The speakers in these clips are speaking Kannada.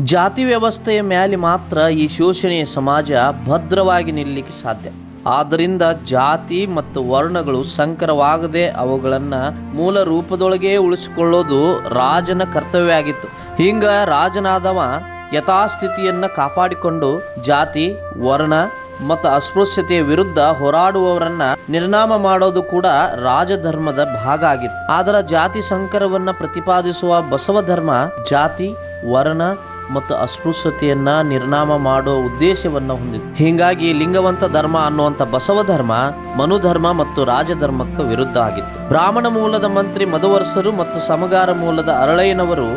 ಜಾತಿ ವ್ಯವಸ್ಥೆಯ ಮೇಲೆ ಮಾತ್ರ ಈ ಶೋಷಣೆಯ ಸಮಾಜ ಭದ್ರವಾಗಿ ನಿಲ್ಲಲಿಕ್ಕೆ ಸಾಧ್ಯ. ಆದ್ದರಿಂದ ಜಾತಿ ಮತ್ತು ವರ್ಣಗಳು ಸಂಕರವಾಗದೆ ಅವುಗಳನ್ನು ಮೂಲ ರೂಪದೊಳಗೆ ಉಳಿಸಿಕೊಳ್ಳೋದು ರಾಜನ ಕರ್ತವ್ಯ ಆಗಿತ್ತು. ಹಿಂಗ ರಾಜನಾದವ ಯಥಾಸ್ಥಿತಿಯನ್ನು ಕಾಪಾಡಿಕೊಂಡು ಜಾತಿ, ವರ್ಣ ಮತ್ತು ಅಸ್ಪೃಶ್ಯತೆಯ ವಿರುದ್ಧ ಹೋರಾಡುವವರನ್ನ ನಿರ್ನಾಮ ಮಾಡೋದು ಕೂಡ ರಾಜಧರ್ಮದ ಭಾಗ ಆಗಿತ್ತು. ಆದರೆ ಜಾತಿ ಸಂಕರವನ್ನ ಪ್ರತಿಪಾದಿಸುವ ಬಸವ ಧರ್ಮ ಜಾತಿ, ವರ್ಣ ಮತ್ತು ಅಸ್ಪೃಶ್ಯತೆಯನ್ನ ನಿರ್ನಾಮ ಮಾಡೋ ಉದ್ದೇಶವನ್ನ ಹೊಂದಿದೆ. ಹೀಗಾಗಿ ಲಿಂಗವಂತ ಧರ್ಮ ಅನ್ನುವಂಥ ಬಸವ ಧರ್ಮ ಮನುಧರ್ಮ ಮತ್ತು ರಾಜಧರ್ಮಕ್ಕೆ ವಿರುದ್ಧ ಆಗಿತ್ತು. ಬ್ರಾಹ್ಮಣ ಮೂಲದ ಮಂತ್ರಿ ಮಧುವರ್ಸರು ಮತ್ತು ಸಮಗಾರ ಮೂಲದ ಅರಳಯ್ಯನವರು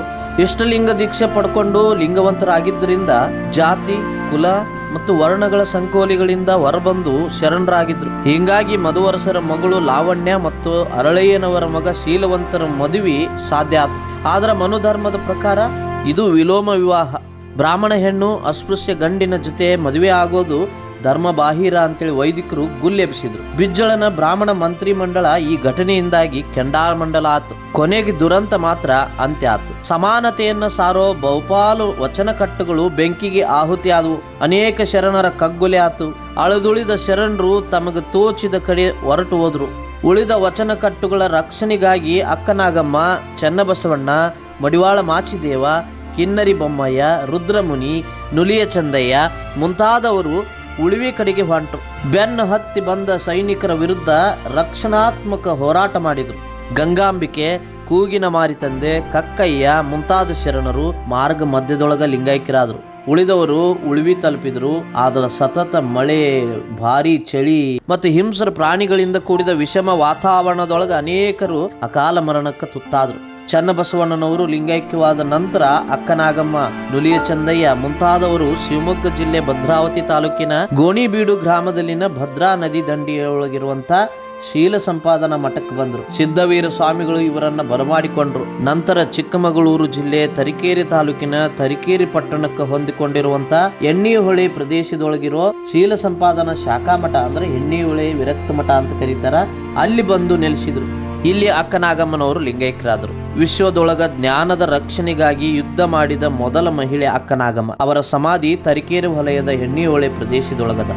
ಇಷ್ಟಲಿಂಗ ದೀಕ್ಷೆ ಪಡ್ಕೊಂಡು ಲಿಂಗವಂತರಾಗಿದ್ದರಿಂದ ಜಾತಿ, ಕುಲ ಮತ್ತು ವರ್ಣಗಳ ಸಂಕೋಲಿಗಳಿಂದ ಹೊರಬಂದು ಶರಣರಾಗಿದ್ರು. ಹೀಗಾಗಿ ಮಧುವರಸರ ಮಗಳು ಲಾವಣ್ಯ ಮತ್ತು ಅರಳಯ್ಯನವರ ಮಗ ಶೀಲವಂತರ ಮದುವೆ ಸಾಧ್ಯ ಆಯ್ತು. ಆದ್ರೆ ಮನುಧರ್ಮದ ಪ್ರಕಾರ ಇದು ವಿಲೋಮ ವಿವಾಹ. ಬ್ರಾಹ್ಮಣ ಹೆಣ್ಣು ಅಸ್ಪೃಶ್ಯ ಗಂಡಿನ ಜೊತೆ ಮದುವೆ ಆಗೋದು ಧರ್ಮ ಬಾಹಿರ ಅಂತೇಳಿ ವೈದಿಕರು ಗುಲ್ಲೆಬ್ಬಿಸಿದ್ರು. ಬಿಜ್ಜಳನ ಬ್ರಾಹ್ಮಣ ಮಂತ್ರಿ ಮಂಡಳ ಈ ಘಟನೆಯಿಂದಾಗಿ ಕೆಂಡಾಳ ಮಂಡಲ ಆತು. ಕೊನೆಗೆ ದುರಂತ ಮಾತ್ರ ಅಂತ್ಯ ಆತು. ಸಮಾನತೆಯನ್ನ ಸಾರೋ ಬಹುಪಾಲು ವಚನ ಕಟ್ಟುಗಳು ಬೆಂಕಿಗೆ ಆಹುತಿ ಆದವು. ಅನೇಕ ಶರಣರ ಕಗ್ಗೊಲೆ ಆತು. ಅಳದುಳಿದ ಶರಣರು ತಮಗೆ ತೋಚಿದ ಕಡೆ ಹೊರಟು ಹೋದ್ರು. ಉಳಿದ ವಚನ ಕಟ್ಟುಗಳ ರಕ್ಷಣೆಗಾಗಿ ಅಕ್ಕನಾಗಮ್ಮ, ಚೆನ್ನಬಸವಣ್ಣ, ಮಡಿವಾಳ ಮಾಚಿದೇವ, ಕಿನ್ನರಿ ಬೊಮ್ಮಯ್ಯ, ರುದ್ರಮುನಿ, ನುಲಿಯ ಚಂದಯ್ಯ ಮುಂತಾದವರು ಉಳಿವಿ ಕಡೆಗೆ ಹೊಂಟರು. ಬೆನ್ನು ಹತ್ತಿ ಬಂದ ಸೈನಿಕರ ವಿರುದ್ಧ ರಕ್ಷಣಾತ್ಮಕ ಹೋರಾಟ ಮಾಡಿದರು. ಗಂಗಾಂಬಿಕೆ, ಕೂಗಿನ ಮಾರಿತಂದೆ, ಕಕ್ಕಯ್ಯ ಮುಂತಾದ ಶರಣರು ಮಾರ್ಗ ಮಧ್ಯದೊಳಗ ಲಿಂಗೈಕ್ಯರಾದರು. ಉಳಿದವರು ಉಳಿವಿ ತಲುಪಿದ್ರು. ಆದರೆ ಸತತ ಮಳೆ, ಭಾರಿ ಚಳಿ ಮತ್ತು ಹಿಂಸ್ರ ಪ್ರಾಣಿಗಳಿಂದ ಕೂಡಿದ ವಿಷಮ ವಾತಾವರಣದೊಳಗ ಅನೇಕರು ಅಕಾಲ ಮರಣಕ್ಕೆ ತುತ್ತಾದರು. ಚನ್ನಬಸವಣ್ಣನವರು ಲಿಂಗೈಕ್ಯವಾದ ನಂತರ ಅಕ್ಕನಾಗಮ್ಮ, ನುಲಿಯ ಚಂದಯ್ಯ ಮುಂತಾದವರು ಶಿವಮೊಗ್ಗ ಜಿಲ್ಲೆ ಭದ್ರಾವತಿ ತಾಲೂಕಿನ ಗೋಣಿಬೀಡು ಗ್ರಾಮದಲ್ಲಿನ ಭದ್ರಾ ನದಿ ದಂಡೆಯೊಳಗಿರುವಂತ ಶೀಲ ಸಂಪಾದನಾ ಮಠಕ್ಕೆ ಬಂದರು. ಸಿದ್ದವೀರ ಸ್ವಾಮಿಗಳು ಇವರನ್ನ ಬರಮಾಡಿಕೊಂಡ್ರು. ನಂತರ ಚಿಕ್ಕಮಗಳೂರು ಜಿಲ್ಲೆ ತರೀಕೆರೆ ತಾಲೂಕಿನ ತರೀಕೆರೆ ಪಟ್ಟಣಕ್ಕೆ ಹೊಂದಿಕೊಂಡಿರುವಂತ ಎಣ್ಣಿಹೊಳೆ ಪ್ರದೇಶದೊಳಗಿರೋ ಶೀಲ ಸಂಪಾದನಾ ಶಾಖಾ ಮಠ ಅಂದ್ರೆ ಎಣ್ಣಿಹೊಳೆ ವಿರಕ್ತ ಮಠ ಅಂತ ಕರೀತಾರ, ಅಲ್ಲಿ ಬಂದು ನೆಲೆಸಿದ್ರು. ಇಲ್ಲಿ ಅಕ್ಕನಾಗಮ್ಮನವರು ಲಿಂಗೈಕ್ಯರಾದರು. ವಿಶ್ವದೊಳಗ ಜ್ಞಾನದ ರಕ್ಷಣೆಗಾಗಿ ಯುದ್ಧ ಮಾಡಿದ ಮೊದಲ ಮಹಿಳೆ ಅಕ್ಕನಾಗಮ್ಮ. ಅವರ ಸಮಾಧಿ ತರೀಕೆರೆ ವಲಯದ ಎಣ್ಣಿಹೊಳೆ ಪ್ರದೇಶದೊಳಗದ.